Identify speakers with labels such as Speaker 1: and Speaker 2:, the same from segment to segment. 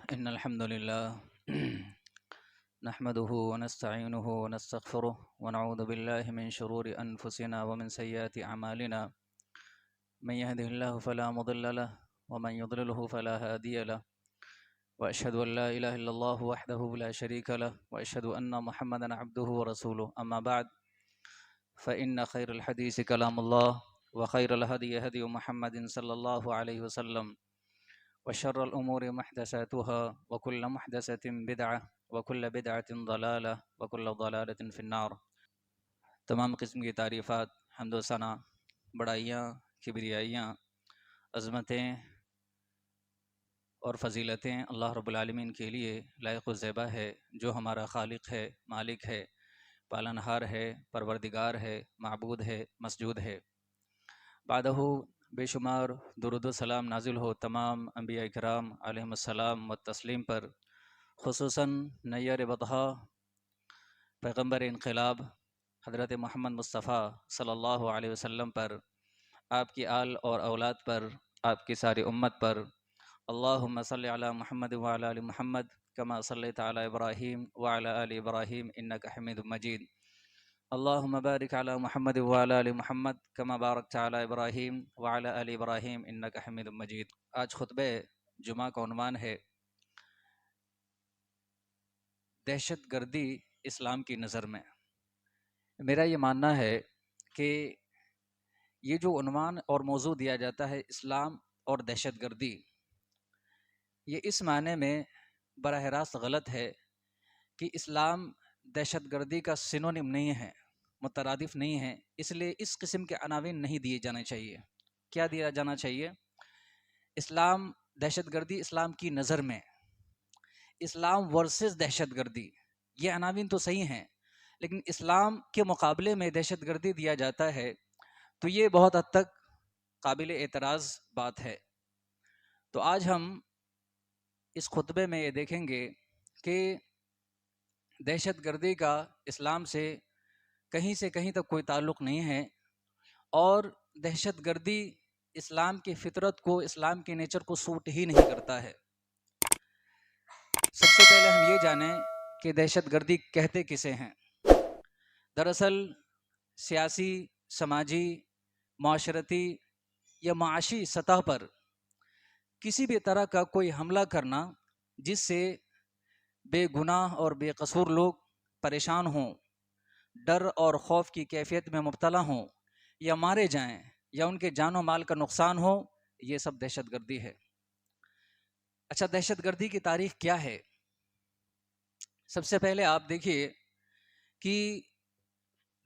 Speaker 1: إن الحمد لله نحمده ونستعينه ونستغفره ونعوذ بالله من شرور أنفسنا ومن سيئات أعمالنا. من يهده الله فلا مضل له ومن يضلله فلا هادي له، وأشهد أن لا إله إلا الله وحده لا شريك له، وأشهد أن محمدا عبده ورسوله. أما بعد، فإن خير الحديث كلام الله، وخير الهدي هدي محمد صلى الله عليه وسلم، وشر الأمور محدثاتها، وكل محدثة بدعة، وكل بدعة ضلالة، وكل ضلالة في النار۔ تمام قسم کی تعریفات، حمد و ثنا، بڑائیاں، کبریائیاں، عظمتیں اور فضیلتیں اللہ رب العالمین کے لیے لائق و زیبا ہے، جو ہمارا خالق ہے، مالک ہے، پالنہار ہے، پروردگار ہے، معبود ہے، مسجود ہے۔ بعدہ بے شمار درود و سلام نازل ہو تمام انبیاء کرام علیہم السلام و تسلیم پر، خصوصاً نیر بطحا پیغمبر انقلاب حضرت محمد مصطفیٰ صلی اللہ علیہ وسلم پر، آپ کی آل اور اولاد پر، آپ کی ساری امت پر۔ اللہم صلی علی محمد وعلی آل محمد کما صلیت علی ابراہیم وعلی آل ابراہیم انک حمید مجید۔ اللہم بارک علی محمد وعلی آل محمد کما بارکت علی ابراہیم وعلی آل ابراہیم انک حمید مجید۔ آج خطبہ جمعہ کا عنوان ہے دہشت گردی اسلام کی نظر میں۔ میرا یہ ماننا ہے کہ یہ جو عنوان اور موضوع دیا جاتا ہے اسلام اور دہشت گردی، یہ اس معنی میں براہ راست غلط ہے کہ اسلام دہشت گردی کا سینونیم نہیں ہے، مترادف نہیں ہے، اس لیے اس قسم کے عناوین نہیں دیے جانے چاہیے۔ کیا دیا جانا چاہیے؟ اسلام دہشت گردی اسلام کی نظر میں، اسلام ورسز دہشت گردی، یہ عناوین تو صحیح ہیں، لیکن اسلام کے مقابلے میں دہشت گردی دیا جاتا ہے تو یہ بہت حد تک قابل اعتراض بات ہے۔ تو آج ہم اس خطبے میں یہ دیکھیں گے کہ دہشت گردی کا اسلام سے کہیں تک کوئی تعلق نہیں ہے، اور دہشت گردی اسلام کی فطرت کو، اسلام کے نیچر کو سوٹ ہی نہیں کرتا ہے۔ سب سے پہلے ہم یہ جانیں کہ دہشت گردی کہتے کسے ہیں۔ دراصل سیاسی، سماجی، معاشرتی یا معاشی سطح پر کسی بھی طرح کا کوئی حملہ کرنا جس سے بے گناہ اور بے قصور لوگ پریشان ہوں، ڈر اور خوف کی کیفیت میں مبتلا ہوں، یا مارے جائیں، یا ان کے جان و مال کا نقصان ہو، یہ سب دہشت گردی ہے۔ اچھا، دہشت گردی کی تاریخ کیا ہے؟ سب سے پہلے آپ دیکھیے کہ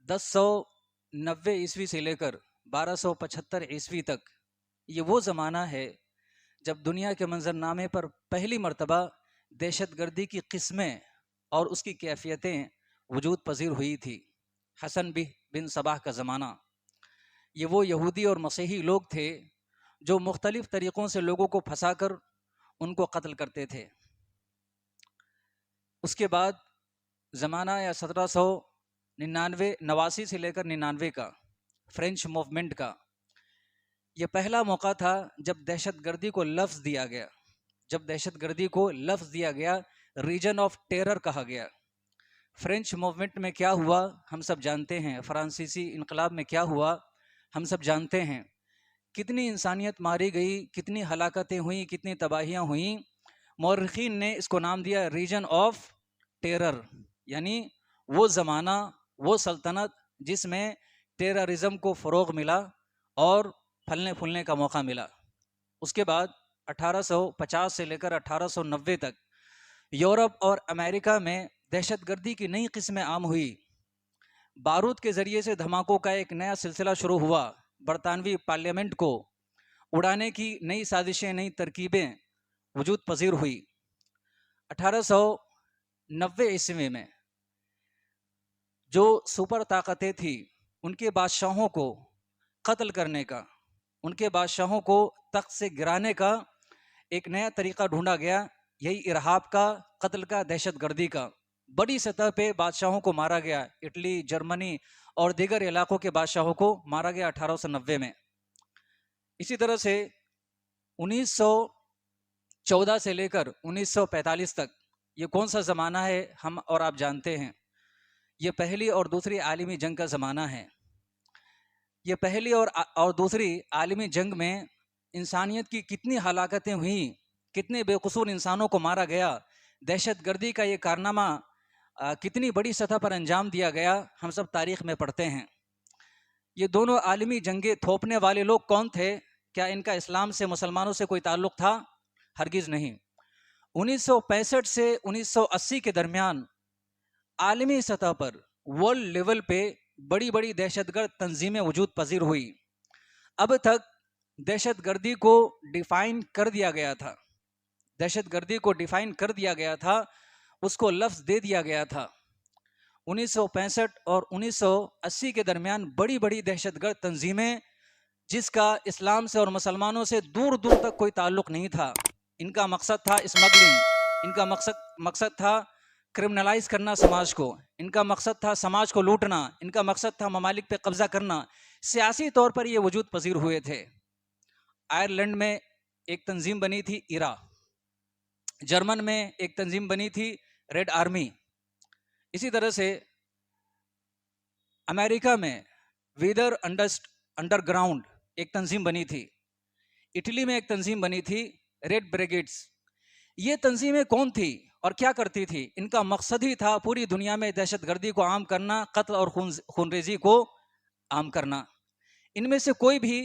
Speaker 1: 1090 عیسوی سے لے کر 1275 عیسوی تک یہ وہ زمانہ ہے جب دنیا کے منظرنامے پر پہلی مرتبہ دہشت گردی کی قسمیں اور اس کی کیفیتیں وجود پذیر ہوئی تھی۔ حسن بن صباح کا زمانہ، یہ وہ یہودی اور مسیحی لوگ تھے جو مختلف طریقوں سے لوگوں کو پھنسا کر ان کو قتل کرتے تھے۔ اس کے بعد زمانہ یا 1789 سے لے کر 99 کا فرینچ موومنٹ کا یہ پہلا موقع تھا جب دہشت گردی کو لفظ دیا گیا، ریجن آف ٹیرر کہا گیا۔ فرینچ موومنٹ میں کیا ہوا ہم سب جانتے ہیں، فرانسیسی انقلاب میں کیا ہوا ہم سب جانتے ہیں، کتنی انسانیت ماری گئی، کتنی ہلاکتیں ہوئیں، کتنی تباہیاں ہوئیں۔ مورخین نے اس کو نام دیا ریجن آف ٹیرر، یعنی وہ زمانہ، وہ سلطنت جس میں ٹیررزم کو فروغ ملا اور پھلنے پھولنے کا موقع ملا۔ اس کے بعد 1850 سے لے کر 1890 تک یورپ اور امریکہ میں دہشت گردی کی نئی قسمیں عام ہوئی۔ بارود کے ذریعے سے دھماکوں کا ایک نیا سلسلہ شروع ہوا، برطانوی پارلیمنٹ کو اڑانے کی نئی سازشیں، نئی ترکیبیں وجود پذیر ہوئی۔ 1890 عیسوی میں جو سپر طاقتیں تھیں ان کے بادشاہوں کو قتل کرنے کا، ان کے بادشاہوں کو تخت سے گرانے کا ایک نیا طریقہ ڈھونڈا گیا، یہی ارہاب کا، قتل کا، دہشت گردی کا۔ بڑی سطح پہ بادشاہوں کو مارا گیا، اٹلی، جرمنی اور دیگر علاقوں کے بادشاہوں کو مارا گیا 1890 میں۔ اسی طرح سے 1900 14 سے لے کر 1945 تک، یہ کون سا زمانہ ہے ہم اور آپ جانتے ہیں. یہ پہلی اور دوسری عالمی جنگ کا زمانہ ہے. یہ پہلی اور دوسری عالمی جنگ میں انسانیت کی کتنی ہلاکتیں ہوئیں، کتنے بے قصور انسانوں کو مارا گیا، دہشت گردی کا یہ کارنامہ کتنی بڑی سطح پر انجام دیا گیا، ہم سب تاریخ میں پڑھتے ہیں. یہ دونوں عالمی جنگیں تھوپنے والے لوگ کون تھے؟ کیا ان کا اسلام سے، مسلمانوں سے کوئی تعلق تھا؟ ہرگز نہیں. 1965 سے 1980 کے درمیان عالمی سطح پر، ورلڈ لیول پہ بڑی بڑی دہشت گرد تنظیمیں وجود پذیر ہوئی. اب تک دہشت گردی کو ڈیفائن کر دیا گیا تھا، دہشت گردی کو ڈیفائن کر دیا گیا تھا، اس کو لفظ دے دیا گیا تھا. 1965 اور 1980 کے درمیان بڑی بڑی دہشت گرد تنظیمیں، جس کا اسلام سے اور مسلمانوں سے دور دور تک کوئی تعلق نہیں تھا. ان کا مقصد تھا اسمگلنگ، ان کا مقصد تھا کرمنلائز کرنا سماج کو، ان کا مقصد تھا سماج کو لوٹنا، ان کا مقصد تھا ممالک پہ قبضہ کرنا. سیاسی طور پر یہ وجود پذیر ہوئے تھے. آئرلینڈ میں ایک تنظیم بنی تھی ایرا، جرمن میں ایک تنظیم بنی تھی ریڈ آرمی، اسی طرح سے امریکہ میں ویدر انڈر گراؤنڈ ایک تنظیم بنی تھی، اٹلی میں ایک تنظیم بنی تھی ریڈ بریگیڈز. یہ تنظیمیں کون تھی اور کیا کرتی تھی؟ ان کا مقصد ہی تھا پوری دنیا میں دہشت گردی کو عام کرنا، قتل اور خونریزی کو عام کرنا. ان میں سے کوئی بھی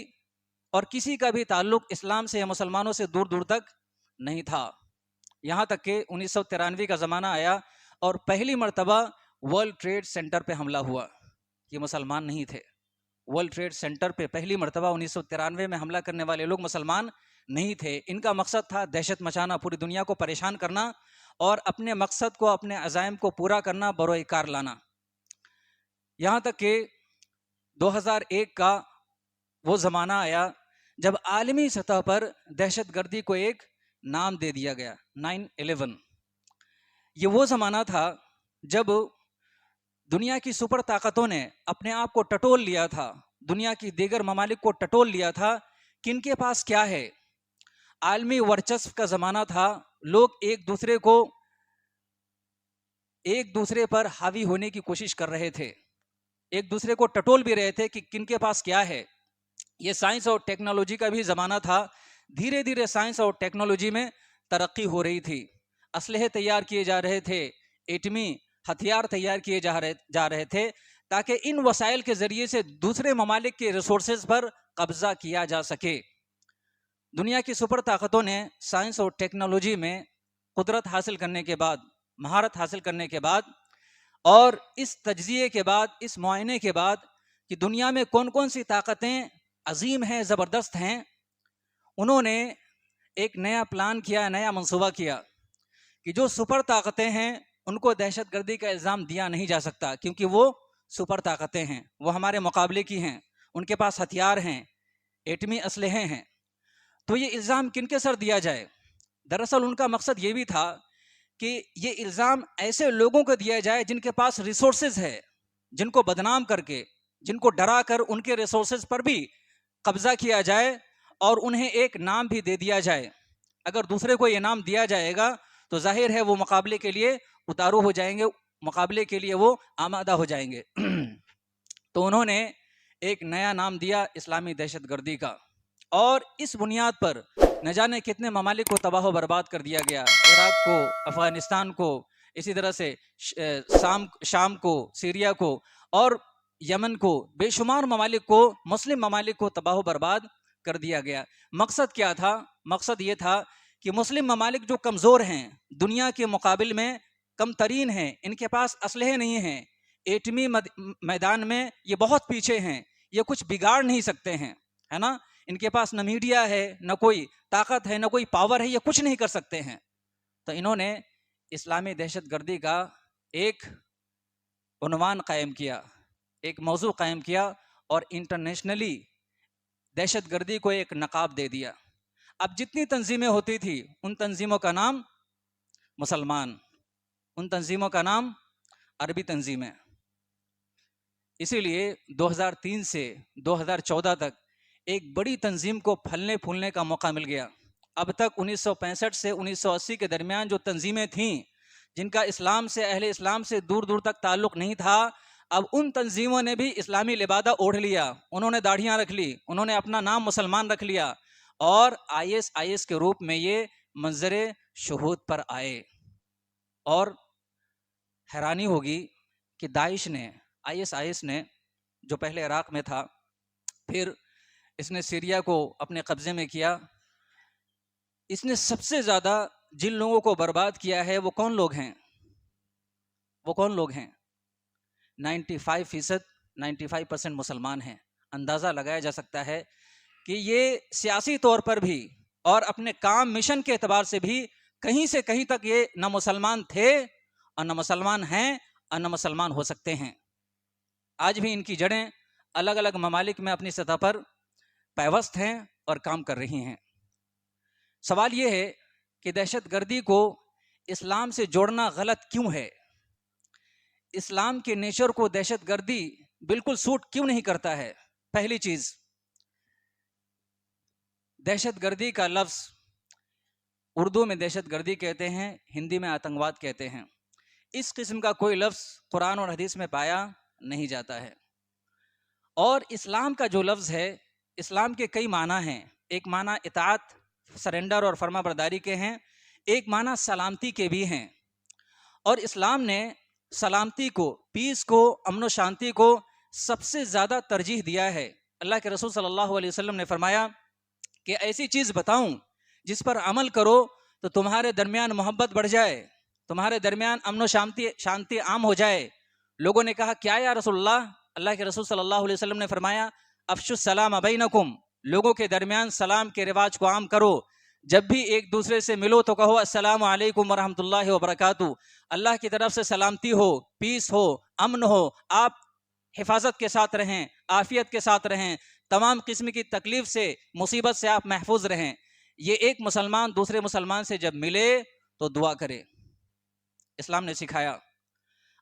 Speaker 1: اور کسی کا بھی تعلق اسلام سے یا مسلمانوں سے دور دور تک نہیں تھا. یہاں تک کہ 1993 کا زمانہ آیا اور پہلی مرتبہ ورلڈ ٹریڈ سینٹر پہ حملہ ہوا. یہ مسلمان نہیں تھے. ورلڈ ٹریڈ سینٹر پہ پہلی مرتبہ 1993 میں حملہ کرنے والے لوگ مسلمان نہیں تھے. ان کا مقصد تھا دہشت مچانا، پوری دنیا کو پریشان کرنا اور اپنے مقصد کو، اپنے عزائم کو پورا کرنا، بروئے کار لانا. یہاں تک کہ 2001 کا وہ زمانہ آیا جب عالمی سطح پر دہشت گردی کو ایک نام دے دیا گیا، 9/11. یہ وہ زمانہ تھا جب دنیا کی سپر طاقتوں نے اپنے آپ کو ٹٹول لیا تھا، دنیا کی دیگر ممالک کو ٹٹول لیا تھا کہ ان کے پاس کیا ہے. عالمی ورچسو کا زمانہ تھا. لوگ ایک دوسرے پر حاوی ہونے کی کوشش کر رہے تھے، ایک دوسرے کو ٹٹول بھی رہے تھے کہ کن کے پاس کیا ہے. یہ سائنس اور ٹیکنالوجی کا بھی زمانہ تھا. دھیرے دھیرے سائنس اور ٹیکنالوجی میں ترقی ہو رہی تھی، اسلحے تیار کیے جا رہے تھے، ایٹمی ہتھیار تیار کیے جا رہے تھے تاکہ ان وسائل کے ذریعے سے دوسرے ممالک کے ریسورسز پر قبضہ کیا جا سکے. دنیا کی سپر طاقتوں نے سائنس اور ٹیکنالوجی میں قدرت حاصل کرنے کے بعد، مہارت حاصل کرنے کے بعد اور اس تجزیے کے بعد، اس معائنے کے بعد کہ دنیا میں کون کون سی طاقتیں عظیم ہیں، زبردست ہیں، انہوں نے ایک نیا پلان کیا، نیا منصوبہ کیا کہ جو سپر طاقتیں ہیں ان کو دہشت گردی کا الزام دیا نہیں جا سکتا، کیونکہ وہ سپر طاقتیں ہیں، وہ ہمارے مقابلے کی ہیں، ان کے پاس ہتھیار ہیں، ایٹمی اسلحے ہیں. تو یہ الزام کن کے سر دیا جائے؟ دراصل ان کا مقصد یہ بھی تھا کہ یہ الزام ایسے لوگوں کو دیا جائے جن کے پاس ریسورسز ہے، جن کو بدنام کر کے، جن کو ڈرا کر ان کے ریسورسز پر بھی قبضہ کیا جائے اور انہیں ایک نام بھی دے دیا جائے. اگر دوسرے کو یہ نام دیا جائے گا تو ظاہر ہے وہ مقابلے کے لیے اتارو ہو جائیں گے، مقابلے کے لیے وہ آمادہ ہو جائیں گے. تو انہوں نے ایک نیا نام دیا اسلامی دہشت گردی کا، اور اس بنیاد پر نہ جانے کتنے ممالک کو تباہ و برباد کر دیا گیا، عراق کو، افغانستان کو، اسی طرح سے شام کو، سیریا کو اور یمن کو، بے شمار ممالک کو، مسلم ممالک کو تباہ و برباد کر دیا گیا. مقصد کیا تھا؟ مقصد یہ تھا کہ مسلم ممالک جو کمزور ہیں، دنیا کے مقابل میں کم ترین ہیں، ان کے پاس اسلحے نہیں ہیں، ایٹمی میدان میں یہ بہت پیچھے ہیں، یہ کچھ بگاڑ نہیں سکتے ہیں، ہے نا، ان کے پاس نہ میڈیا ہے، نہ کوئی طاقت ہے، نہ کوئی پاور ہے، یہ کچھ نہیں کر سکتے ہیں. تو انہوں نے اسلامی دہشت گردی کا ایک عنوان قائم کیا، ایک موضوع قائم کیا اور انٹرنیشنلی دہشت گردی کو ایک نقاب دے دیا. اب جتنی تنظیمیں ہوتی تھی ان تنظیموں کا نام مسلمان، ان تنظیموں کا نام عربی تنظیمیں. اسی لیے 2003 سے 2014 تک ایک بڑی تنظیم کو پھلنے پھولنے کا موقع مل گیا. اب تک 1965 سے 1980 کے درمیان جو تنظیمیں تھیں جن کا اہل اسلام سے دور دور تک تعلق نہیں تھا، اب ان تنظیموں نے بھی اسلامی لبادہ اوڑھ لیا، انہوں نے داڑھیاں رکھ لی، انہوں نے اپنا نام مسلمان رکھ لیا، اور آئی ایس کے روپ میں یہ منظر شہود پر آئے۔ اور حیرانی ہوگی کہ داعش نے، آئی ایس نے جو پہلے عراق میں تھا، پھر اس نے سیریا کو اپنے قبضے میں کیا، اس نے سب سے زیادہ جن لوگوں کو برباد کیا ہے وہ کون لوگ ہیں؟ 95% مسلمان ہیں۔ اندازہ لگایا جا سکتا ہے کہ یہ سیاسی طور پر بھی اور اپنے کام مشن کے اعتبار سے بھی کہیں سے کہیں تک یہ نہ مسلمان تھے اور نہ مسلمان ہیں اور نہ مسلمان ہو سکتے ہیں۔ آج بھی ان کی جڑیں الگ الگ ممالک میں اپنی سطح پر پیوست ہیں اور کام کر رہی ہیں۔ سوال یہ ہے کہ دہشت گردی کو اسلام سے جوڑنا غلط کیوں ہے؟ اسلام کے نیچر کو دہشت گردی بالکل سوٹ کیوں نہیں کرتا ہے؟ پہلی چیز، دہشت گردی کا لفظ اردو میں دہشت گردی کہتے ہیں، ہندی میں آتنکواد کہتے ہیں۔ اس قسم کا کوئی لفظ قرآن اور حدیث میں پایا نہیں جاتا ہے۔ اور اسلام کا جو لفظ ہے، اسلام کے کئی معنی ہیں۔ ایک معنی اطاعت، سرنڈر اور فرما برداری کے ہیں، ایک معنی سلامتی کے بھی ہیں۔ اور اسلام نے سلامتی کو، پیس کو، امن و شانتی کو سب سے زیادہ ترجیح دیا ہے۔ اللہ کے رسول صلی اللہ علیہ وسلم نے فرمایا کہ ایسی چیز بتاؤں جس پر عمل کرو تو تمہارے درمیان محبت بڑھ جائے، تمہارے درمیان امن و شانتی عام ہو جائے۔ لوگوں نے کہا کیا یا رسول اللہ؟ اللہ کے رسول صلی اللہ علیہ وسلم نے فرمایا افشوا السلام بینکم، لوگوں کے درمیان سلام کے رواج کو عام کرو۔ جب بھی ایک دوسرے سے ملو تو کہو السلام علیکم ورحمۃ اللہ وبرکاتہ، اللہ کی طرف سے سلامتی ہو، پیس ہو، امن ہو، آپ حفاظت کے ساتھ رہیں، عافیت کے ساتھ رہیں، تمام قسم کی تکلیف سے، مصیبت سے آپ محفوظ رہیں۔ یہ ایک مسلمان دوسرے مسلمان سے جب ملے تو دعا کرے، اسلام نے سکھایا۔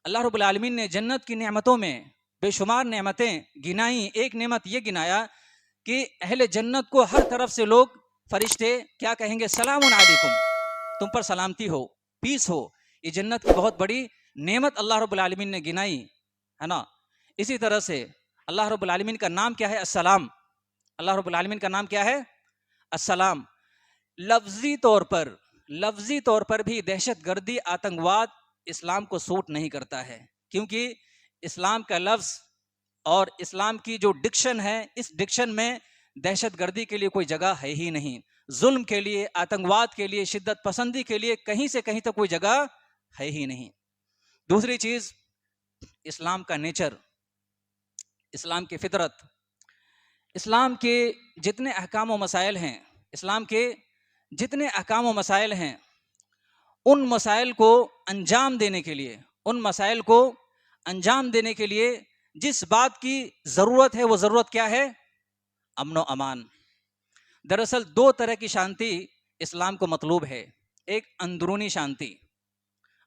Speaker 1: اللہ رب العالمین نے جنت کی نعمتوں میں بے شمار نعمتیں گنائیں، ایک نعمت یہ گنایا کہ اہل جنت کو ہر طرف سے لوگ، فرشتے کیا کہیں گے؟ سلام علیکم، تم پر سلامتی ہو، پیس ہو۔ یہ جنت کی بہت بڑی نعمت اللہ رب العالمین نے گنائی ہے نا۔ اسی طرح سے اللہ رب العالمین کا نام کیا ہے؟ السلام۔ اللہ رب العالمین کا نام کیا ہے؟ السلام۔ لفظی طور پر بھی دہشت گردی، آتنکواد اسلام کو سوٹ نہیں کرتا ہے، کیونکہ اسلام کا لفظ اور اسلام کی جو ڈکشن ہے، اس ڈکشن میں دہشت گردی کے لیے کوئی جگہ ہے ہی نہیں۔ ظلم کے لیے، آتنکواد کے لیے، شدت پسندی کے لیے کہیں سے کہیں تک کوئی جگہ ہے ہی نہیں۔ دوسری چیز، اسلام کا نیچر، اسلام کی فطرت، اسلام کے جتنے احکام و مسائل ہیں، اسلام کے جتنے احکام و مسائل ہیں، ان مسائل کو انجام دینے کے لیے جس بات کی ضرورت ہے، وہ ضرورت کیا ہے؟ امن و امان۔ دراصل دو طرح کی شانتی اسلام کو مطلوب ہے، ایک اندرونی شانتی،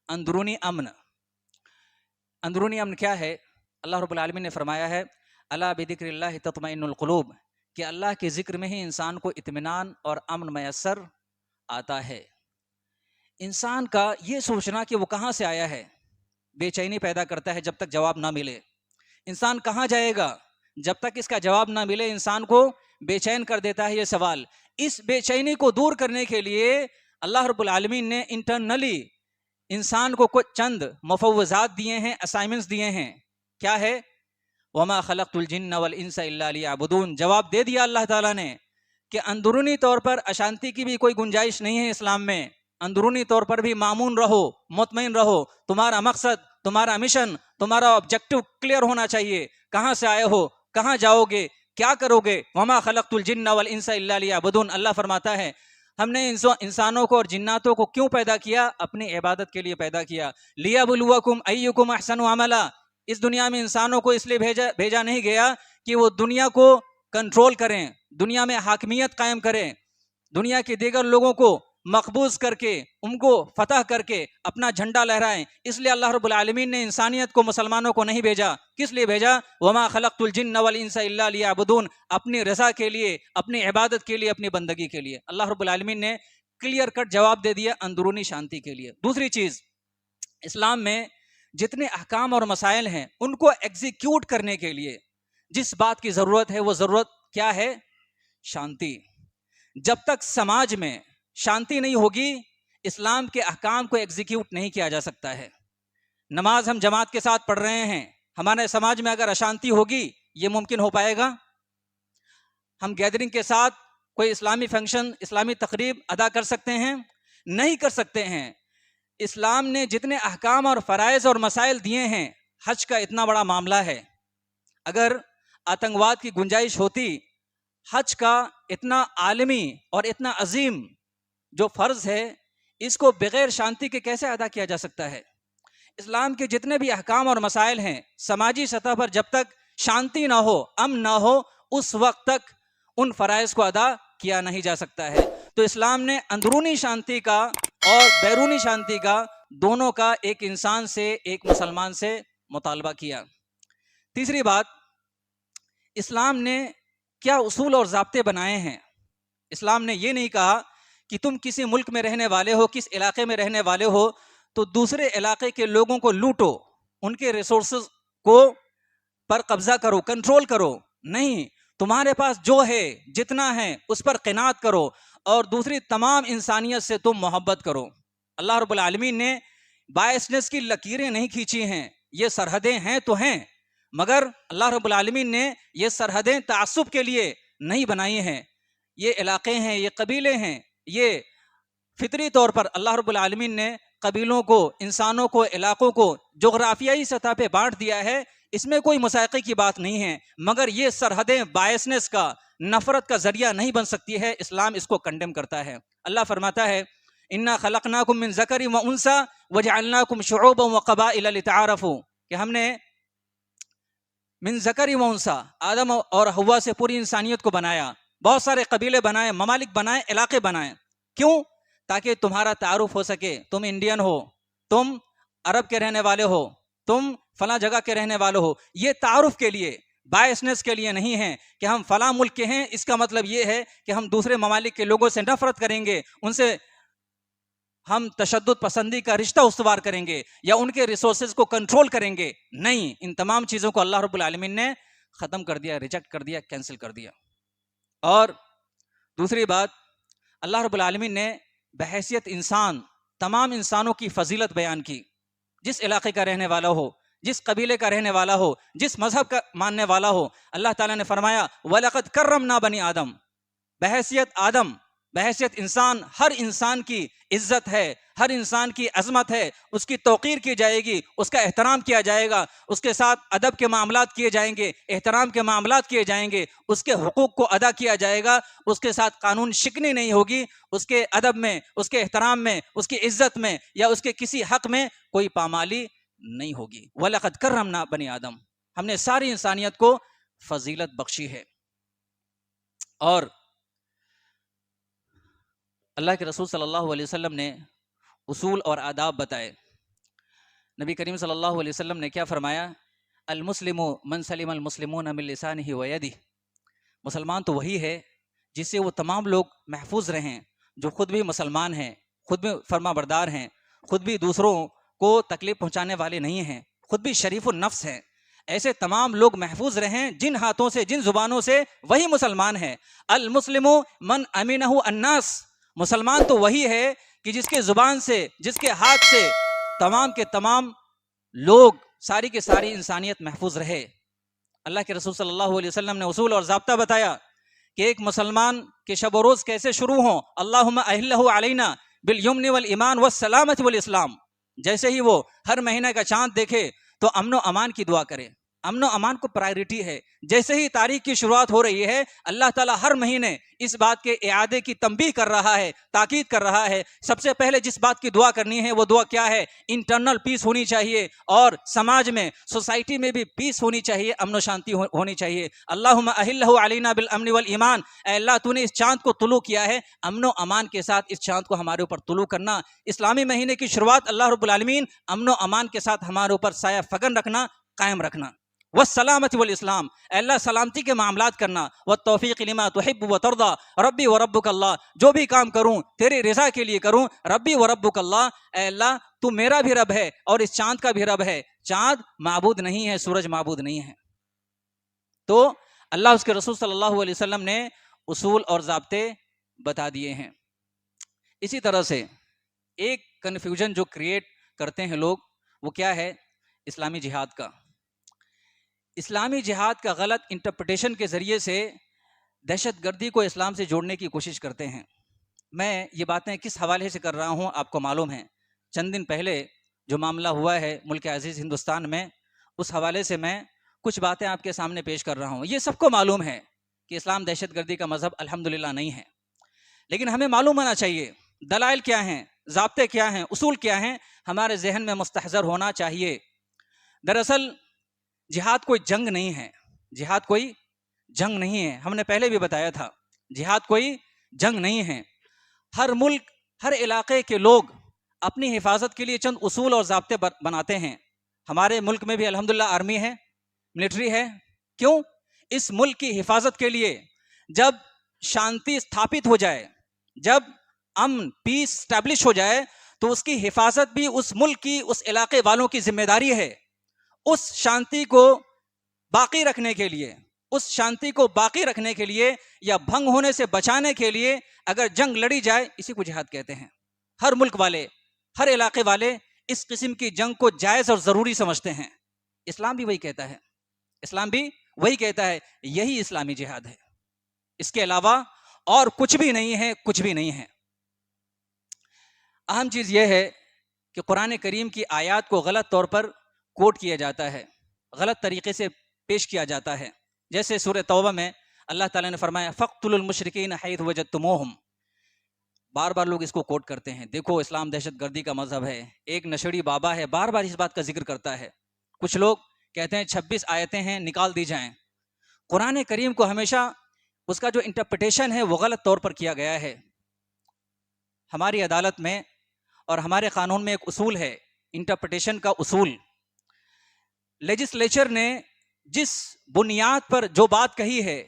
Speaker 1: اندرونی امن۔ اندرونی امن کیا ہے؟ اللہ رب العالمین نے فرمایا ہے الا بذکر اللہ تطمئن القلوب، کہ اللہ کے ذکر میں ہی انسان کو اطمینان اور امن میسر آتا ہے۔ انسان کا یہ سوچنا کہ وہ کہاں سے آیا ہے بے چینی پیدا کرتا ہے جب تک جواب نہ ملے۔ انسان کہاں جائے گا جب تک اس کا جواب نہ ملے، انسان کو بے چین کر دیتا ہے یہ سوال۔ اس بے چینی کو دور کرنے کے لیے اللہ رب العالمین نے انٹرنلی انسان کو کچھ چند مفوضات دیے ہیں، اسائنمنٹس دیے ہیں۔ کیا ہے؟ وما خلقت الجن والانس الا لیعبدون۔ جواب دے دیا اللہ تعالیٰ نے کہ اندرونی طور پر اشانتی کی بھی کوئی گنجائش نہیں ہے اسلام میں۔ اندرونی طور پر بھی مامون رہو، مطمئن رہو، تمہارا مقصد، تمہارا مشن، تمہارا آبجیکٹو کلیئر ہونا چاہیے۔ کہاں سے آئے ہو، کہاں جاؤ گے، کیا کرو گے؟ وما خلقت الجن والانس الا لیعبدون۔ اللہ فرماتا ہے ہم نے انسانوں کو اور جناتوں کو کیوں پیدا کیا؟ اپنی عبادت کے لیے پیدا کیا۔ لیبلوکم ایکم احسن عملا۔ اس دنیا میں انسانوں کو اس لیے بھیجا نہیں گیا کہ وہ دنیا کو کنٹرول کریں، دنیا میں حاکمیت قائم کریں، دنیا کے دیگر لوگوں کو مقبوض کر کے ان کو فتح کر کے اپنا جھنڈا لہرائیں. اس لیے اللہ رب العالمین نے انسانیت کو مسلمانوں کو نہیں بھیجا. کس لیے بھیجا؟ وما خلقت الجن والانس الا لیعبدون، اپنی رضا کے لیے، اپنی عبادت کے لیے، اپنی بندگی کے لیے. اللہ رب العالمین نے کلیئر کٹ جواب دے دیا، اندرونی شانتی کے لیے. دوسری چیز، اسلام میں جتنے احکام اور مسائل ہیں ان کو ایگزیکیوٹ کرنے کے لیے جس بات کی ضرورت ہے وہ ضرورت کیا ہے؟ شانتی. جب تک سماج میں شانتی نہیں ہوگی اسلام کے احکام کو ایگزیکیوٹ نہیں کیا جا سکتا ہے. نماز ہم جماعت کے ساتھ پڑھ رہے ہیں، ہمارے سماج میں اگر اشانتی ہوگی یہ ممکن ہو پائے گا؟ ہم گیدرنگ کے ساتھ کوئی اسلامی فنکشن، اسلامی تقریب ادا کر سکتے ہیں؟ نہیں کر سکتے ہیں. اسلام نے جتنے احکام اور فرائض اور مسائل دیے ہیں، حج کا اتنا بڑا معاملہ ہے، اگر آتنکواد کی گنجائش ہوتی، حج کا اتنا عالمی اور اتنا عظیم جو فرض ہے اس کو بغیر شانتی کے کیسے ادا کیا جا سکتا ہے؟ اسلام کے جتنے بھی احکام اور مسائل ہیں سماجی سطح پر جب تک شانتی نہ ہو، امن نہ ہو، اس وقت تک ان فرائض کو ادا کیا نہیں جا سکتا ہے. تو اسلام نے اندرونی شانتی کا اور بیرونی شانتی کا، دونوں کا ایک انسان سے، ایک مسلمان سے مطالبہ کیا. تیسری بات، اسلام نے کیا اصول اور ضابطے بنائے ہیں. اسلام نے یہ نہیں کہا کہ تم کسی ملک میں رہنے والے ہو، کس علاقے میں رہنے والے ہو تو دوسرے علاقے کے لوگوں کو لوٹو، ان کے ریسورسز کو پر قبضہ کرو، کنٹرول کرو. نہیں، تمہارے پاس جو ہے، جتنا ہے اس پر قناعت کرو اور دوسری تمام انسانیت سے تم محبت کرو. اللہ رب العالمین نے بائسنس کی لکیریں نہیں کھینچی ہیں، یہ سرحدیں ہیں تو ہیں، مگر اللہ رب العالمین نے یہ سرحدیں تعصب کے لیے نہیں بنائی ہیں. یہ علاقے ہیں، یہ قبیلے ہیں، یہ فطری طور پر اللہ رب العالمین نے قبیلوں کو، انسانوں کو، علاقوں کو جغرافیائی سطح پہ بانٹ دیا ہے. اس میں کوئی مسائقے کی بات نہیں ہے، مگر یہ سرحدیں بائسنس کا، نفرت کا ذریعہ نہیں بن سکتی ہے. اسلام اس کو کنڈیم کرتا ہے. اللہ فرماتا ہے انا خلقناکم من ذکر و انثی وجعلناکم شعوبا وقبائل لتعارفوا، کہ ہم نے من ذکر و انثی، آدم اور حوا سے پوری انسانیت کو بنایا، بہت سارے قبیلے بنائے، ممالک بنائے، علاقے بنائے. کیوں؟ تاکہ تمہارا تعارف ہو سکے. تم انڈین ہو، تم عرب کے رہنے والے ہو، تم فلاں جگہ کے رہنے والے ہو. یہ تعارف کے لیے، بائسنس کے لیے نہیں ہے کہ ہم فلاں ملک کے ہیں اس کا مطلب یہ ہے کہ ہم دوسرے ممالک کے لوگوں سے نفرت کریں گے، ان سے ہم تشدد پسندی کا رشتہ استوار کریں گے یا ان کے ریسورسز کو کنٹرول کریں گے. نہیں، ان تمام چیزوں کو اللہ رب العالمین نے ختم کر دیا، ریجیکٹ کر دیا، کینسل کر دیا. اور دوسری بات، اللہ رب العالمین نے بحیثیت انسان تمام انسانوں کی فضیلت بیان کی. جس علاقے کا رہنے والا ہو، جس قبیلے کا رہنے والا ہو، جس مذہب کا ماننے والا ہو، اللہ تعالیٰ نے فرمایا وَلَقَدْ كَرَّمْنَا بَنِي آدم. بحیثیت آدم، بحیثیت انسان، ہر انسان کی عزت ہے، ہر انسان کی عظمت ہے، اس کی توقیر کی جائے گی، اس کا احترام کیا جائے گا، اس کے ساتھ ادب کے معاملات کیے جائیں گے، احترام کے معاملات کیے جائیں گے، اس کے حقوق کو ادا کیا جائے گا، اس کے ساتھ قانون شکنی نہیں ہوگی، اس کے ادب میں، اس کے احترام میں، اس کی عزت میں یا اس کے کسی حق میں کوئی پامالی نہیں ہوگی. وَلَقَدْ كَرَّمْنَا بَنِي آدم، ہم نے ساری انسانیت کو فضیلت بخشی ہے. اور اللہ کے رسول صلی اللہ علیہ وسلم نے اصول اور آداب بتائے. نبی کریم صلی اللہ علیہ وسلم نے کیا فرمایا؟ المسلم من سلم المسلمون من لسانہ ویدہ. مسلمان تو وہی ہے جس سے وہ تمام لوگ محفوظ رہیں، جو خود بھی مسلمان ہیں، خود بھی فرما بردار ہیں، خود بھی دوسروں کو تکلیف پہنچانے والے نہیں ہیں، خود بھی شریف النفس ہیں. ایسے تمام لوگ محفوظ رہیں جن ہاتھوں سے، جن زبانوں سے، وہی مسلمان ہیں. المسلم من امنہ الناس. مسلمان تو وہی ہے کہ جس کے زبان سے، جس کے ہاتھ سے تمام کے تمام لوگ، ساری کی ساری انسانیت محفوظ رہے. اللہ کے رسول صلی اللہ علیہ وسلم نے اصول اور ضابطہ بتایا کہ ایک مسلمان کے شب و روز کیسے شروع ہوں. اللہم اہلہ علینا بالیمن والایمان والسلامۃ والاسلام. جیسے ہی وہ ہر مہینے کا چاند دیکھے تو امن و امان کی دعا کرے.
Speaker 2: امن و امان کو پرائرٹی ہے. جیسے ہی تاریخ کی شروعات ہو رہی ہے اللہ تعالیٰ ہر مہینے اس بات کے اعادے کی تنبیہ کر رہا ہے, تاکید کر رہا ہے. سب سے پہلے جس بات کی دعا کرنی ہے وہ دعا کیا ہے؟ انٹرنل پیس ہونی چاہیے, اور سماج میں, سوسائٹی میں بھی پیس ہونی چاہیے, امن و شانتی ہونی چاہیے. اللہم اہلہ علینا بالامن والایمان, اے اللہ تو نے اس چاند کو طلوع کیا ہے, امن و امان کے ساتھ اس چاند کو ہمارے اوپر طلوع کرنا. اسلامی مہینے کی شروعات اللہ رب العالمین امن و امان کے ساتھ ہمارے اوپر سایہ فگن رکھنا, قائم رکھنا. والسلامت والاسلام, اے اللہ سلامتی کے معاملات کرنا. والتوفیق لما تحب وترضى, ربی و ربک اللہ, جو بھی کام کروں تیری رضا کے لیے کروں. ربی و ربک اللہ, اے اللہ تو میرا بھی رب ہے اور اس چاند کا بھی رب ہے. چاند معبود نہیں ہے, سورج معبود نہیں ہے. تو اللہ اس کے رسول صلی اللہ علیہ وسلم نے اصول اور ضابطے بتا دیے ہیں. اسی طرح سے ایک کنفیوژن جو کریٹ کرتے ہیں لوگ, وہ کیا ہے؟ اسلامی جہاد کا. اسلامی جہاد کا غلط انٹرپریٹیشن کے ذریعے سے دہشت گردی کو اسلام سے جوڑنے کی کوشش کرتے ہیں. میں یہ باتیں کس حوالے سے کر رہا ہوں آپ کو معلوم ہے. چند دن پہلے جو معاملہ ہوا ہے ملک عزیز ہندوستان میں, اس حوالے سے میں کچھ باتیں آپ کے سامنے پیش کر رہا ہوں. یہ سب کو معلوم ہے کہ اسلام دہشت گردی کا مذہب الحمدللہ نہیں ہے, لیکن ہمیں معلوم ہونا چاہیے دلائل کیا ہیں, ضابطے کیا ہیں, اصول کیا ہیں, ہمارے ذہن میں مستحضر ہونا چاہیے. دراصل جہاد کوئی جنگ نہیں ہے, جہاد کوئی جنگ نہیں ہے. ہم نے پہلے بھی بتایا تھا جہاد کوئی جنگ نہیں ہے. ہر ملک, ہر علاقے کے لوگ اپنی حفاظت کے لیے چند اصول اور ضابطے بناتے ہیں. ہمارے ملک میں بھی الحمدللہ آرمی ہے, ملٹری ہے. کیوں؟ اس ملک کی حفاظت کے لیے. جب شانتی استھاپت ہو جائے, جب امن پیس اسٹیبلش ہو جائے, تو اس کی حفاظت بھی اس ملک کی, اس علاقے والوں کی ذمہ داری ہے. اس شانتی کو باقی رکھنے کے لیے, اس شانتی کو باقی رکھنے کے لیے یا بھنگ ہونے سے بچانے کے لیے اگر جنگ لڑی جائے, اسی کو جہاد کہتے ہیں. ہر ملک والے, ہر علاقے والے اس قسم کی جنگ کو جائز اور ضروری سمجھتے ہیں. اسلام بھی وہی کہتا ہے, اسلام بھی وہی کہتا ہے. یہی اسلامی جہاد ہے, اس کے علاوہ اور کچھ بھی نہیں ہے, کچھ بھی نہیں ہے. اہم چیز یہ ہے کہ قرآن کریم کی آیات کو غلط طور پر کوٹ کیا جاتا ہے, غلط طریقے سے پیش کیا جاتا ہے. جیسے سورہ توبہ میں اللہ تعالیٰ نے فرمایا فَاقْتُلُوا الْمُشْرِكِينَ حَيْثُ وَجَدتُّمُوهُمْ. بار بار لوگ اس کو کوٹ کرتے ہیں, دیکھو اسلام دہشت گردی کا مذہب ہے. ایک نشڑی بابا ہے, بار بار اس بات کا ذکر کرتا ہے. کچھ لوگ کہتے ہیں 26 آیتیں ہیں, نکال دی جائیں. قرآن کریم کو ہمیشہ اس کا جو انٹرپریٹیشن ہے وہ غلط طور پر کیا گیا ہے. ہماری عدالت میں اور ہمارے قانون میں ایک اصول ہے, انٹرپریٹیشن کا اصول. لیجسلیچر نے جس بنیاد پر جو بات کہی ہے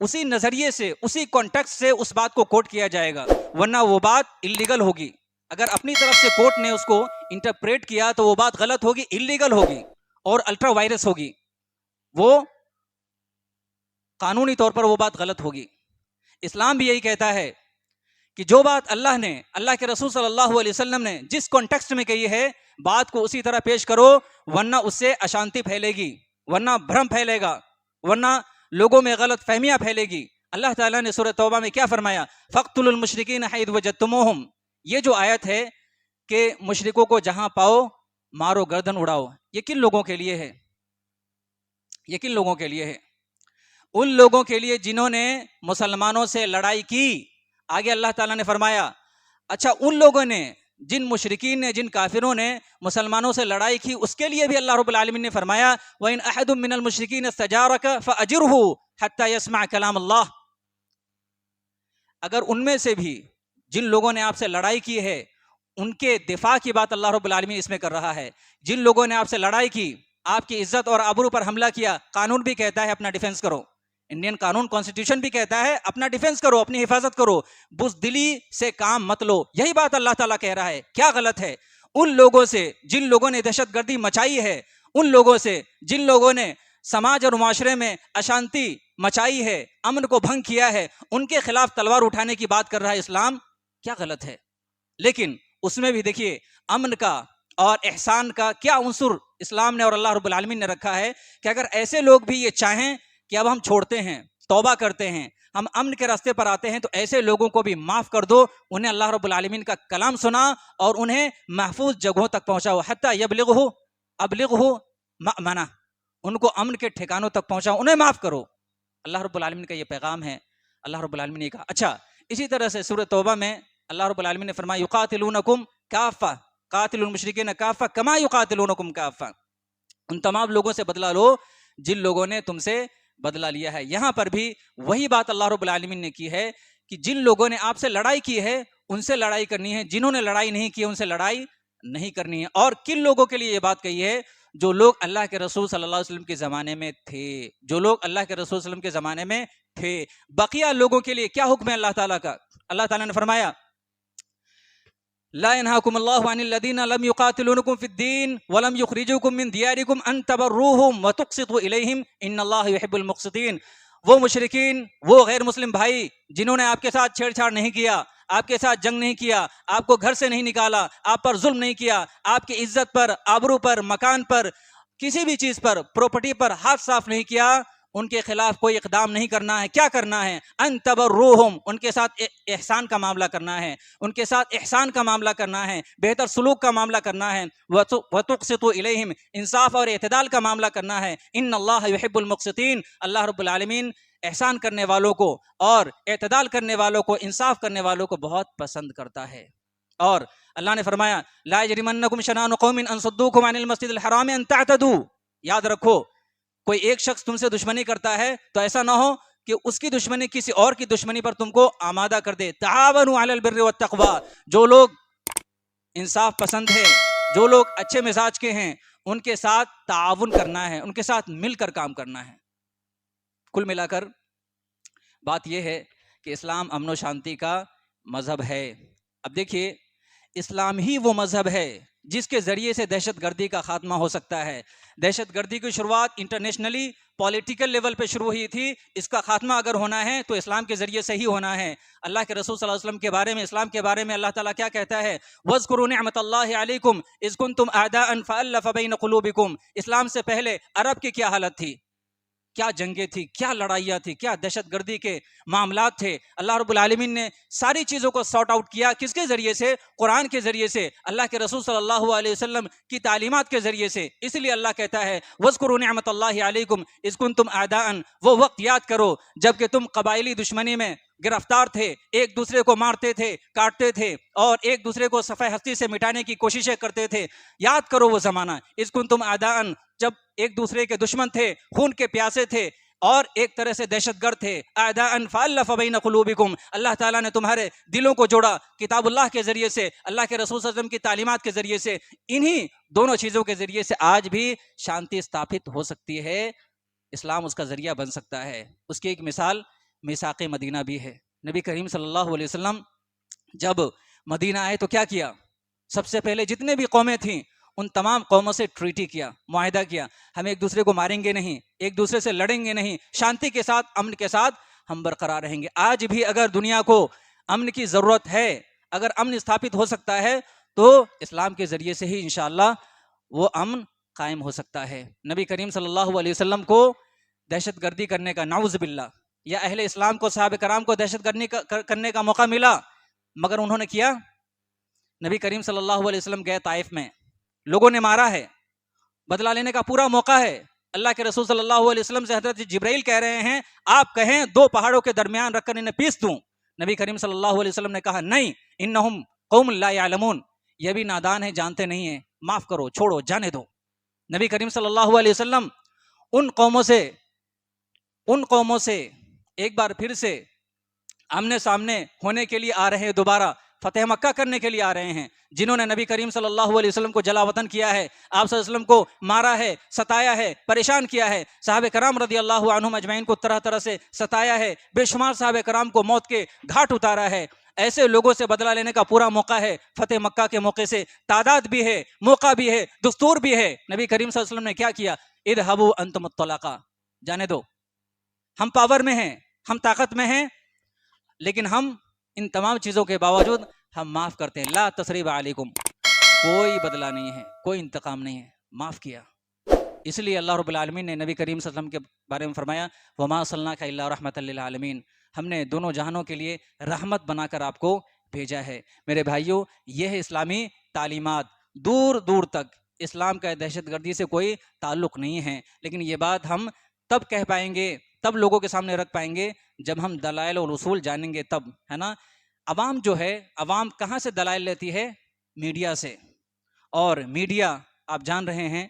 Speaker 2: اسی نظریے سے, اسی کانٹیکسٹ سے اس بات کو کوٹ کیا جائے گا, ورنہ وہ بات اللیگل ہوگی. اگر اپنی طرف سے کورٹ نے اس کو انٹرپریٹ کیا تو وہ بات غلط ہوگی, اللیگل ہوگی اور الٹرا وائرس ہوگی, وہ قانونی طور پر وہ بات غلط ہوگی. اسلام بھی یہی کہتا ہے کہ جو بات اللہ نے, اللہ کے رسول صلی اللہ علیہ وسلم نے جس کانٹیکسٹ میں کہی ہے, بات کو اسی طرح پیش کرو, ورنہ اس سے اشانتی پھیلے گی, ورنہ بھرم پھیلے گا, ورنہ لوگوں میں غلط فہمیاں پھیلے گی. اللہ تعالیٰ نے سورہ توبہ میں کیا فرمایا؟ فَاقْتُلُوا الْمُشْرِكِينَ حَيْثُ وَجَدتُّمُوهُمْ. یہ جو آیت ہے کہ مشرکوں کو جہاں پاؤ مارو, گردن اڑاؤ, یہ کن لوگوں کے لیے ہے؟ یہ کن لوگوں کے لیے ہے؟ ان لوگوں کے لیے جنہوں نے مسلمانوں سے لڑائی کی. آگے اللہ تعالیٰ نے فرمایا اچھا ان لوگوں نے, جن مشرکین نے, جن کافروں نے مسلمانوں سے لڑائی کی, اس کے لیے بھی اللہ رب العالمین نے فرمایا وَإِنْ أَحَدٌ مِّنَ الْمُشْرِكِينَ اسْتَجَارَكَ فَأَجِرْهُ حَتَّى يَسْمَعَ كَلَامَ اللَّهِ. اگر ان میں سے بھی جن لوگوں نے آپ سے لڑائی کی ہے ان کے دفاع کی بات اللہ رب العالمین اس میں کر رہا ہے. جن لوگوں نے آپ سے لڑائی کی, آپ کی عزت اور آبرو پر حملہ کیا, قانون بھی کہتا ہے اپنا ڈیفنس کرو, انڈین قانون کانسٹیٹیوشن بھی کہتا ہے اپنا ڈیفنس کرو, اپنی حفاظت کرو, بزدلی سے کام مت لو. یہی بات اللہ تعالیٰ کہہ رہا ہے. کیا غلط ہے ان لوگوں سے جن لوگوں نے دہشت گردی مچائی ہے, ان لوگوں سے جن لوگوں نے سماج اور معاشرے میں اشانتی مچائی ہے, امن کو بھنگ کیا ہے, ان کے خلاف تلوار اٹھانے کی بات کر رہا ہے اسلام. کیا غلط ہے؟ لیکن اس میں بھی دیکھیے امن کا اور احسان کا کیا عنصر اسلام نے اور اللہ رب العالمین نے رکھا ہے کہ اگر ایسے لوگ بھی یہ چاہیں کہ اب ہم چھوڑتے ہیں, توبہ کرتے ہیں, ہم امن کے راستے پر آتے ہیں, تو ایسے لوگوں کو بھی معاف کر دو. انہیں اللہ رب العالمین کا کلام سنا اور انہیں محفوظ جگہوں تک پہنچاؤ. حتی یبلغہ ابلغہ مأمنہ, ان کو امن کے ٹھکانوں تک پہنچاؤ، انہیں معاف کرو۔ اللہ رب العالمین کا یہ پیغام ہے۔ اللہ رب العالمین نے کہا اچھا اسی طرح سے سورۃ توبہ میں اللہ رب العالمین نے فرمایا یقاتلونکم کافہ قاتل المشرکین کافہ کما یقاتلونکم کافہ، ان تمام لوگوں سے بدلہ لو جن لوگوں نے تم سے بدلہ لیا ہے۔ یہاں پر بھی وہی بات اللہ رب العالمین نے کی ہے کہ جن لوگوں نے آپ سے لڑائی کی ہے ان سے لڑائی کرنی ہے، جنہوں نے لڑائی نہیں کی ان سے لڑائی نہیں کرنی ہے۔ اور کن لوگوں کے لیے یہ بات کہی ہے؟ جو لوگ اللہ کے رسول صلی اللہ علیہ وسلم کے زمانے میں تھے، جو لوگ اللہ کے رسول صلی اللہ علیہ وسلم کے زمانے میں تھے۔ بقیہ لوگوں کے لیے کیا حکم ہے اللہ تعالیٰ کا؟ اللہ تعالیٰ نے فرمایا لا ينهاكم الله عن الذين لم يقاتلونكم في الدين ولم يخرجوكم من دياركم ان تبروهم وتقسطوا اليهم ان الله يحب المقسطين۔ وہ مشرکین، وہ غیر مسلم بھائی جنہوں نے آپ کے ساتھ چھیڑ چھاڑ نہیں کیا، آپ کے ساتھ جنگ نہیں کیا، آپ کو گھر سے نہیں نکالا، آپ پر ظلم نہیں کیا، آپ کی عزت پر، آبرو پر، مکان پر، کسی بھی چیز پر، پراپرٹی پر ہاتھ صاف نہیں کیا، ان کے خلاف کوئی اقدام نہیں کرنا ہے۔ کیا کرنا ہے؟ ان تبروہم، ان کے ساتھ احسان کا معاملہ کرنا ہے، ان کے ساتھ احسان کا معاملہ کرنا ہے، بہتر سلوک کا معاملہ کرنا ہے، وتقسطوا الیہم، انصاف اور اعتدال کا معاملہ کرنا ہے۔ ان اللہ یحب المقسطین، اللہ رب العالمین احسان کرنے والوں کو اور اعتدال کرنے والوں کو، انصاف کرنے والوں کو بہت پسند کرتا ہے۔ اور اللہ نے فرمایا لا یجرمنکم شنآن قوم ان صدوکم عن المسجد الحرام ان تعتدوا، یاد رکھو کوئی ایک شخص تم سے دشمنی کرتا ہے تو ایسا نہ ہو کہ اس کی دشمنی کسی اور کی دشمنی پر تم کو آمادہ کر دے۔ تعاونوا علی البر والتقوی، جو لوگ انصاف پسند ہیں، جو لوگ اچھے مزاج کے ہیں، ان کے ساتھ تعاون کرنا ہے، ان کے ساتھ مل کر کام کرنا ہے۔ کل ملا کر بات یہ ہے کہ اسلام امن و شانتی کا مذہب ہے۔ اب دیکھیے اسلام ہی وہ مذہب ہے جس کے ذریعے سے دہشت گردی کا خاتمہ ہو سکتا ہے۔ دہشت گردی کی شروعات انٹرنیشنلی پولیٹیکل لیول پہ شروع ہوئی تھی، اس کا خاتمہ اگر ہونا ہے تو اسلام کے ذریعے سے ہی ہونا ہے۔ اللہ کے رسول صلی اللہ علیہ وسلم کے بارے میں، اسلام کے بارے میں اللہ تعالیٰ کیا کہتا ہے؟ وَاذْكُرُوا نِعْمَةَ اللَّهِ عَلَيْكُمْ إِذْ كُنْتُمْ أَعْدَاءً فَأَلَّفَ بَيْنَ قُلُوبِكُمْ۔ اسلام سے پہلے عرب کی کیا حالت تھی؟ کیا جنگیں تھی، کیا لڑائیاں تھی، کیا دہشت گردی کے معاملات تھے۔ اللہ رب العالمین نے ساری چیزوں کو سارٹ آؤٹ کیا، کس کے ذریعے سے؟ قرآن کے ذریعے سے، اللہ کے رسول صلی اللہ علیہ وسلم کی تعلیمات کے ذریعے سے۔ اس لیے اللہ کہتا ہے وَاذْكُرُوا نِعْمَةَ اللَّهِ عَلَيْكُمْ إِذْ كُنْتُمْ أَعْدَاءً، وہ وقت یاد کرو جب کہ تم قبائلی دشمنی میں گرفتار تھے، ایک دوسرے کو مارتے تھے، کاٹتے تھے اور ایک دوسرے کو صفحہ ہستی سے مٹانے کی کوششیں کرتے تھے۔ یاد کرو وہ زمانہ، اذ کنتم اعداء، جب ایک دوسرے کے دشمن تھے، خون کے پیاسے تھے اور ایک طرح سے دہشت گرد تھے۔ اعداء فالف بین قلوبکم، اللہ تعالیٰ نے تمہارے دلوں کو جوڑا کتاب اللہ کے ذریعے سے، اللہ کے رسول صلی اللہ علیہ وسلم کی تعلیمات کے ذریعے سے۔ انہی دونوں چیزوں کے ذریعے سے آج بھی شانتی استھاپت ہو سکتی ہے، اسلام اس کا ذریعہ بن سکتا ہے۔ اس کی ایک مثال میثاق مدینہ بھی ہے۔ نبی کریم صلی اللہ علیہ وسلم جب مدینہ آئے تو کیا کیا؟ سب سے پہلے جتنے بھی قومیں تھیں ان تمام قوموں سے ٹریٹی کیا، معاہدہ کیا، ہم ایک دوسرے کو ماریں گے نہیں، ایک دوسرے سے لڑیں گے نہیں، شانتی کے ساتھ، امن کے ساتھ ہم برقرار رہیں گے۔ آج بھی اگر دنیا کو امن کی ضرورت ہے، اگر امن استھاپت ہو سکتا ہے تو اسلام کے ذریعے سے ہی انشاءاللہ وہ امن قائم ہو سکتا ہے۔ نبی کریم صلی اللہ علیہ وسلم کو دہشت گردی کرنے کا، نعوذ باللہ، یا اہل اسلام کو، صحابہ کرام کو دہشت گردی کرنے کا موقع ملا، مگر انہوں نے کیا؟ نبی کریم صلی اللہ علیہ وسلم گئے طائف میں، لوگوں نے مارا ہے، بدلہ لینے کا پورا موقع ہے۔ اللہ کے رسول صلی اللہ علیہ وسلم سے حضرت جبرائیل کہہ رہے ہیں آپ کہیں دو پہاڑوں کے درمیان رکھ کر انہیں پیس دوں۔ نبی کریم صلی اللہ علیہ وسلم نے کہا نہیں، انہم قوم لا یعلمون، یہ بھی نادان ہیں، جانتے نہیں ہیں، معاف کرو، چھوڑو، جانے دو۔ نبی کریم صلی اللہ علیہ وسلم ان قوموں سے ایک بار پھر سے آمنے سامنے ہونے کے لیے آ رہے ہیں، دوبارہ فتح مکہ کرنے کے لیے آ رہے ہیں، جنہوں نے نبی کریم صلی اللہ علیہ وسلم کو جلا وطن کیا ہے، آپ صلی اللہ علیہ وسلم کو مارا ہے، ستایا ہے، پریشان کیا ہے، صحابہ کرام رضی اللہ عنہم اجمعین کو طرح طرح سے ستایا ہے، بے شمار صحابہ کرام کو موت کے گھاٹ اتارا ہے۔ ایسے لوگوں سے بدلہ لینے کا پورا موقع ہے۔ فتح مکہ کے موقع سے تعداد بھی ہے، موقع بھی ہے، دستور بھی ہے۔ نبی کریم صلی اللہ علیہ وسلم نے کیا کیا؟ اذهبوا انتم الطلقاء، جانے دو، ہم پاور میں ہیں، ہم طاقت میں ہیں، لیکن ہم ان تمام چیزوں کے باوجود ہم معاف کرتے ہیں۔ لا تثریب علیکم، کوئی بدلہ نہیں ہے، کوئی انتقام نہیں ہے، معاف کیا۔ اس لیے اللہ رب العالمین نے نبی کریم صلی اللہ علیہ وسلم کے بارے میں فرمایا وما ارسلناک الا رحمۃ للعالمین، ہم نے دونوں جہانوں کے لیے رحمت بنا کر آپ کو بھیجا ہے۔ میرے بھائیوں، یہ ہے اسلامی تعلیمات، دور دور تک اسلام کا دہشت گردی سے کوئی تعلق نہیں ہے، لیکن یہ بات ہم تب کہہ پائیں گے، تب لوگوں کے سامنے رکھ پائیں گے جب ہم دلائل اور اصول جانیں گے، تب، ہے نا۔ عوام جو ہے، عوام کہاں سے دلائل لیتی ہے؟ میڈیا سے، اور میڈیا آپ جان رہے ہیں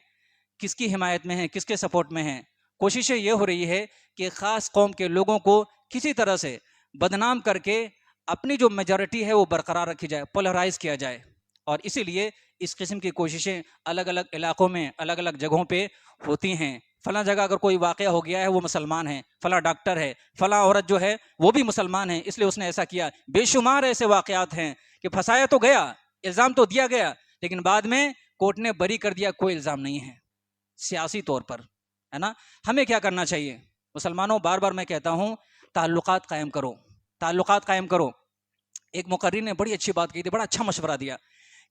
Speaker 2: کس کی حمایت میں ہے، کس کے سپورٹ میں ہے۔ کوششیں یہ ہو رہی ہے کہ خاص قوم کے لوگوں کو کسی طرح سے بدنام کر کے اپنی جو میجورٹی ہے وہ برقرار رکھی جائے، پولرائز کیا جائے، اور اسی لیے اس قسم کی کوششیں الگ الگ علاقوں میں، الگ الگ جگہوں پہ ہوتی ہیں۔ فلاں جگہ اگر کوئی واقعہ ہو گیا ہے وہ مسلمان ہے، فلاں ڈاکٹر ہے، فلاں عورت جو ہے وہ بھی مسلمان ہے، اس لیے اس نے ایسا کیا۔ بے شمار ایسے واقعات ہیں کہ پھنسایا تو گیا، الزام تو دیا گیا، لیکن بعد میں کورٹ نے بری کر دیا، کوئی الزام نہیں ہے، سیاسی طور پر، ہے نا۔ ہمیں کیا کرنا چاہیے؟ مسلمانوں، بار بار میں کہتا ہوں، تعلقات قائم کرو، تعلقات قائم کرو۔ ایک مقرر نے بڑی اچھی بات کی تھی، بڑا اچھا مشورہ دیا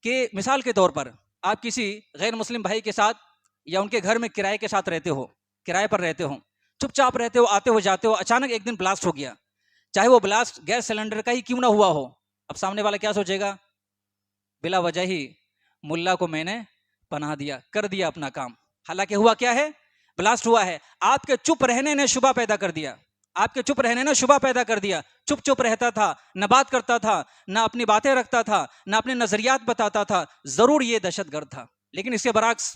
Speaker 2: کہ مثال کے طور پر آپ کسی غیر مسلم بھائی کے ساتھ یا ان کے گھر میں کرائے کے ساتھ رہتے ہو، کرائے پر رہتے ہو، چپ چاپ رہتے ہو، آتے ہو جاتے ہو، اچانک ایک دن بلاسٹ ہو گیا، چاہے وہ بلاسٹ گیس سلنڈر کا ہی کیوں نہ ہوا ہو، اب سامنے والا کیا سوچے گا؟ بلا وجہ ہی ملا کو میں نے پناہ دیا، کر دیا اپنا کام، حالانکہ ہوا کیا ہے؟ بلاسٹ ہوا ہے۔ آپ کے چپ رہنے نے شبہ پیدا کر دیا، آپ کے چپ رہنے نے شبہ پیدا کر دیا۔ چپ چپ رہتا تھا، نہ بات کرتا تھا، نہ اپنی باتیں رکھتا تھا، نہ اپنے نظریات بتاتا تھا، ضرور یہ دہشت گرد تھا۔ لیکن اس کے برعکس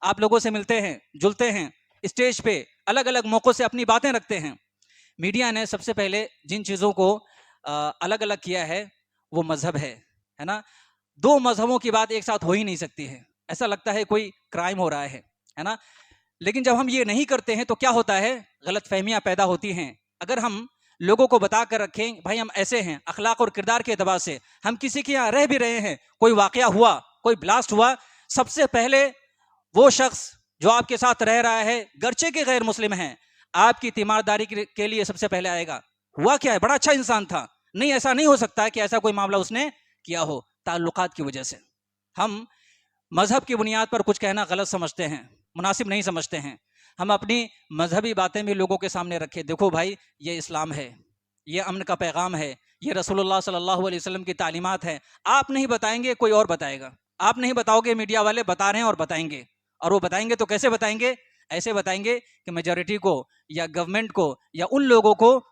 Speaker 2: آپ لوگوں سے ملتے ہیں، جلتے ہیں، اسٹیج پہ الگ الگ موقعوں سے اپنی باتیں رکھتے ہیں۔ میڈیا نے سب سے پہلے جن چیزوں کو الگ الگ کیا ہے وہ مذہب ہے نا۔ دو مذہبوں کی بات ایک ساتھ ہو ہی نہیں سکتی ہے، ایسا لگتا ہے کوئی کرائم ہو رہا ہے نا۔ لیکن جب ہم یہ نہیں کرتے ہیں تو کیا ہوتا ہے؟ غلط فہمیاں پیدا ہوتی ہیں۔ اگر ہم لوگوں کو بتا کر رکھیں بھائی ہم ایسے ہیں، اخلاق اور کردار کے اعتبار سے ہم کسی کے یہاں رہ بھی رہے ہیں، کوئی واقعہ ہوا، کوئی بلاسٹ ہوا، سب سے پہلے وہ شخص جو آپ کے ساتھ رہ رہا ہے گرچہ کے غیر مسلم ہیں، آپ کی تیمارداری کے لیے سب سے پہلے آئے گا۔ ہوا کیا ہے؟ بڑا اچھا انسان تھا، نہیں ایسا نہیں ہو سکتا کہ ایسا کوئی معاملہ اس نے کیا ہو۔ تعلقات کی وجہ سے ہم مذہب کی بنیاد پر کچھ کہنا غلط سمجھتے ہیں، مناسب نہیں سمجھتے ہیں۔ ہم اپنی مذہبی باتیں بھی لوگوں کے سامنے رکھیں، دیکھو بھائی یہ اسلام ہے، یہ امن کا پیغام ہے، یہ رسول اللہ صلی اللہ علیہ وسلم کی تعلیمات ہیں۔ آپ نہیں بتائیں گے، کوئی اور بتائے گا۔ آپ نہیں بتاؤ گے، میڈیا والے بتا رہے ہیں اور بتائیں گے، اور وہ بتائیں گے تو کیسے بتائیں گے؟ ایسے بتائیں گے کہ میجورٹی کو یا گورنمنٹ کو یا ان لوگوں کو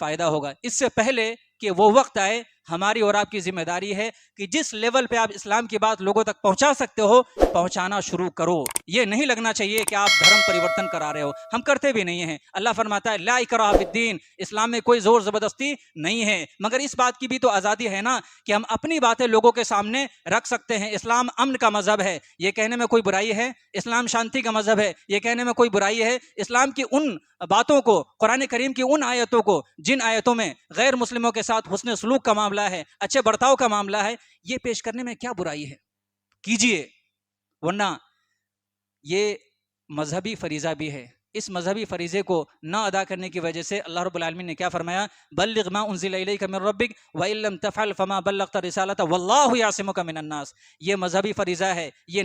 Speaker 2: فائدہ ہوگا۔ اس سے پہلے کہ وہ وقت آئے، ہماری اور آپ کی ذمہ داری ہے کہ جس لیول پہ آپ اسلام کی بات لوگوں تک پہنچا سکتے ہو پہنچانا شروع کرو۔ یہ نہیں لگنا چاہیے کہ آپ دھرم پریورتن کرا رہے ہو، ہم کرتے بھی نہیں ہیں۔ اللہ فرماتا ہے لا اکراہ فی الدین، اسلام میں کوئی زور زبردستی نہیں ہے، مگر اس بات کی بھی تو آزادی ہے نا کہ ہم اپنی باتیں لوگوں کے سامنے رکھ سکتے ہیں۔ اسلام امن کا مذہب ہے، یہ کہنے میں کوئی برائی ہے؟ اسلام شانتی کا مذہب ہے، یہ کہنے میں کوئی برائی ہے؟ اسلام کی ان باتوں کو، قرآن کریم کی ان آیتوں کو جن آیتوں میں غیر مسلموں کے ساتھ حسن سلوک کا معاملہ ہے، اچھے برتاؤ کا معاملہ ہے، یہ پیش کرنے میں کیا برائی ہے؟ کیجئے، ورنہ یہ مذہبی فریضہ بھی ہے۔ اس مذہبی فریضے کو نہ ادا کرنے کی وجہ سے اللہ رب العالمین نے کیا فرمایا؟ بلغ ما انزل الیک من ربک وان لم تفعل فما بلغت رسالۃ واللہ یعصمک من الناس۔ یہ مذہبی فریضہ ہے، یہ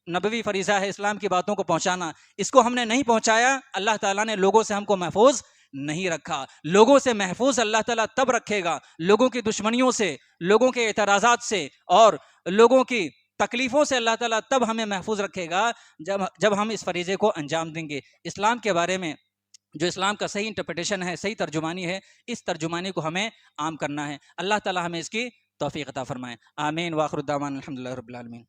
Speaker 2: نبوی فریضہ ہے، اسلام کی باتوں کو پہنچانا۔ اس کو ہم نے نہیں پہنچایا، اللہ تعالیٰ نے لوگوں سے ہم کو محفوظ نہیں رکھا۔ لوگوں سے محفوظ اللہ تعالیٰ تب رکھے گا، لوگوں کی دشمنیوں سے، لوگوں کے اعتراضات سے اور لوگوں کی تکلیفوں سے اللہ تعالیٰ تب ہمیں محفوظ رکھے گا جب ہم اس فریضے کو انجام دیں گے۔ اسلام کے بارے میں جو اسلام کا صحیح انٹرپریٹیشن ہے، صحیح ترجمانی ہے، اس ترجمانی کو ہمیں عام کرنا ہے۔ اللہ تعالیٰ ہمیں اس کی توفیق عطا فرمائے، آمین۔ وآخر الدعوانا الحمدللہ رب العالمین۔